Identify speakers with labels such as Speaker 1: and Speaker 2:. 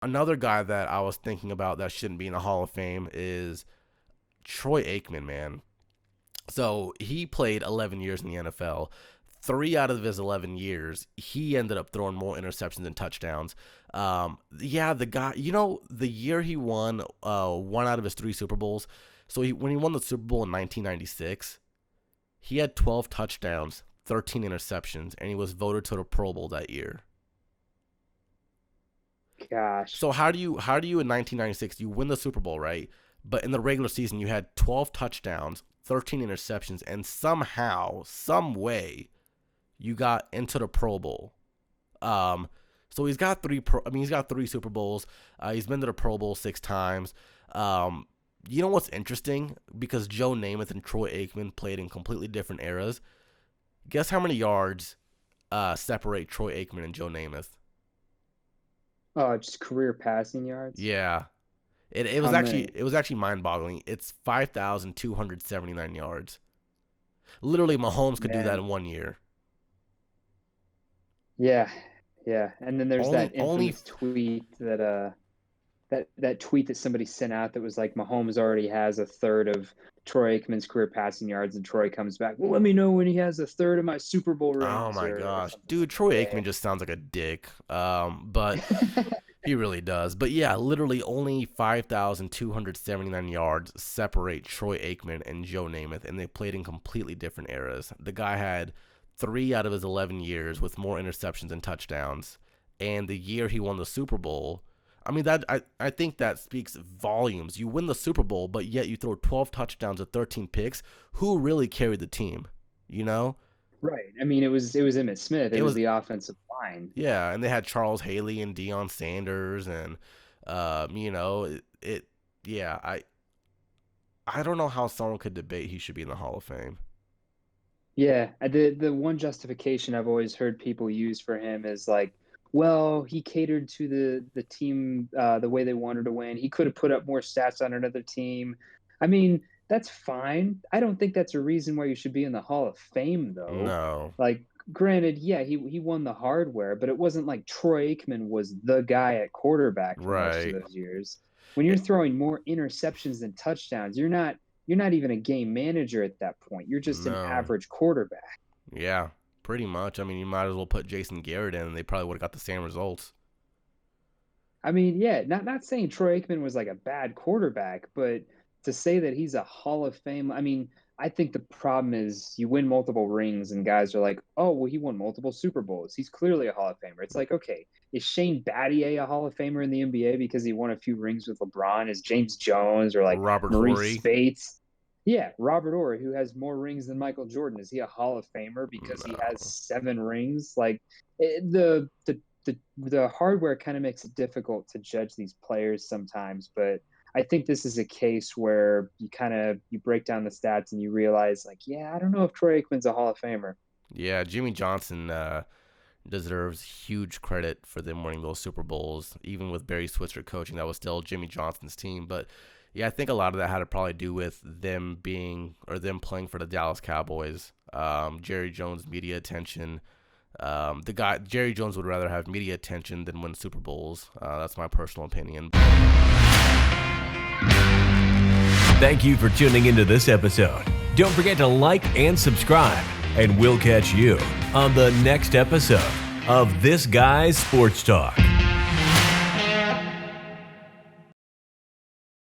Speaker 1: Another guy that I was thinking about that shouldn't be in the Hall of Fame is Troy Aikman, man. So he played 11 years in the NFL. 3 out of his 11 years, he ended up throwing more interceptions than touchdowns. Yeah, the guy, the year he won one out of his 3 Super Bowls. So when he won the Super Bowl in 1996, he had 12 touchdowns, 13 interceptions, and he was voted to the Pro Bowl that year.
Speaker 2: Gosh.
Speaker 1: So how do you in 1996 you win the Super Bowl, right? But in the regular season you had 12 touchdowns, 13 interceptions, and somehow, some way, you got into the Pro Bowl. So he's got he's got 3 Super Bowls. He's been to the Pro Bowl 6 times. You know what's interesting? Because Joe Namath and Troy Aikman played in completely different eras. Guess how many yards separate Troy Aikman and Joe Namath?
Speaker 2: Oh, just career passing yards.
Speaker 1: Yeah. It was
Speaker 2: How
Speaker 1: actually
Speaker 2: many?
Speaker 1: it was actually mind boggling. It's 5,279 yards. Literally, Mahomes could do that
Speaker 2: Man.
Speaker 1: in one year.
Speaker 2: Yeah. Yeah. And then there's
Speaker 1: Only
Speaker 2: that
Speaker 1: only
Speaker 2: infamous tweet that tweet that somebody sent out that was like Mahomes already has a third of Troy Aikman's career passing yards, and Troy comes back, well, let me know when he has a third of my Super Bowl
Speaker 1: Oh
Speaker 2: rings
Speaker 1: my
Speaker 2: or
Speaker 1: gosh,
Speaker 2: something
Speaker 1: dude,
Speaker 2: like
Speaker 1: Troy Aikman
Speaker 2: that.
Speaker 1: just sounds like a dick. But
Speaker 2: Yeah.
Speaker 1: he really does. But yeah, literally only 5,279 yards separate Troy Aikman and Joe Namath, and they played in completely different eras. The guy had 3 out of his 11 years with more interceptions than touchdowns, and the year he won the Super Bowl. I mean I think that speaks volumes. You win the Super Bowl, but yet you throw 12 touchdowns and 13 picks. Who really carried the team? You know?
Speaker 2: Right. I mean, it was Emmitt Smith. It
Speaker 1: It
Speaker 2: was
Speaker 1: was
Speaker 2: the offensive line.
Speaker 1: Yeah, and they had Charles Haley and Deion Sanders, and yeah, I don't know how someone could debate he should be in the Hall of Fame.
Speaker 2: Yeah, the one justification I've always heard people use for him is like, well, he catered to the team the way they wanted to win. He could have put up more stats on another team. I mean, that's fine. I don't think that's a reason why you should be in the Hall of Fame, though.
Speaker 1: No.
Speaker 2: Like, granted, yeah, he won the hardware, but it wasn't like Troy Aikman was the guy at quarterback for most of
Speaker 1: Right.
Speaker 2: those years. When you're
Speaker 1: Eh,
Speaker 2: throwing more interceptions than touchdowns, you're not even a game manager at that point. You're just an
Speaker 1: no.
Speaker 2: average quarterback.
Speaker 1: Yeah, pretty much. I mean, you might as well put Jason Garrett in, and they probably would have got the same results.
Speaker 2: I mean, yeah, not saying Troy Aikman was like a bad quarterback, but to say that he's a Hall of Fame, I mean, I think the problem is you win multiple rings and guys are like, oh, well, he won multiple Super Bowls. He's clearly a Hall of Famer. It's like, okay, is Shane Battier a Hall of Famer in the NBA because he won a few rings with LeBron? Is James Jones or like
Speaker 1: Robert
Speaker 2: Maurice
Speaker 1: Horry.
Speaker 2: Spates? Yeah, Robert Orr, who has more rings than Michael Jordan, is he a Hall of Famer because he has
Speaker 1: No.
Speaker 2: 7 rings? Like the hardware kind of makes it difficult to judge these players sometimes, but I think this is a case where you break down the stats and you realize like, yeah, I don't know if Troy Aikman's a Hall of Famer.
Speaker 1: Yeah, Jimmy Johnson deserves huge credit for them winning those Super Bowls. Even with Barry Switzer coaching, that was still Jimmy Johnson's team. But yeah, I think a lot of that had to probably do with them playing for the Dallas Cowboys. Jerry Jones media attention. The guy Jerry Jones would rather have media attention than win Super Bowls. That's my personal opinion.
Speaker 3: Thank you for tuning into this episode. Don't forget to like and subscribe, and we'll catch you on the next episode of This Guy's Sports Talk.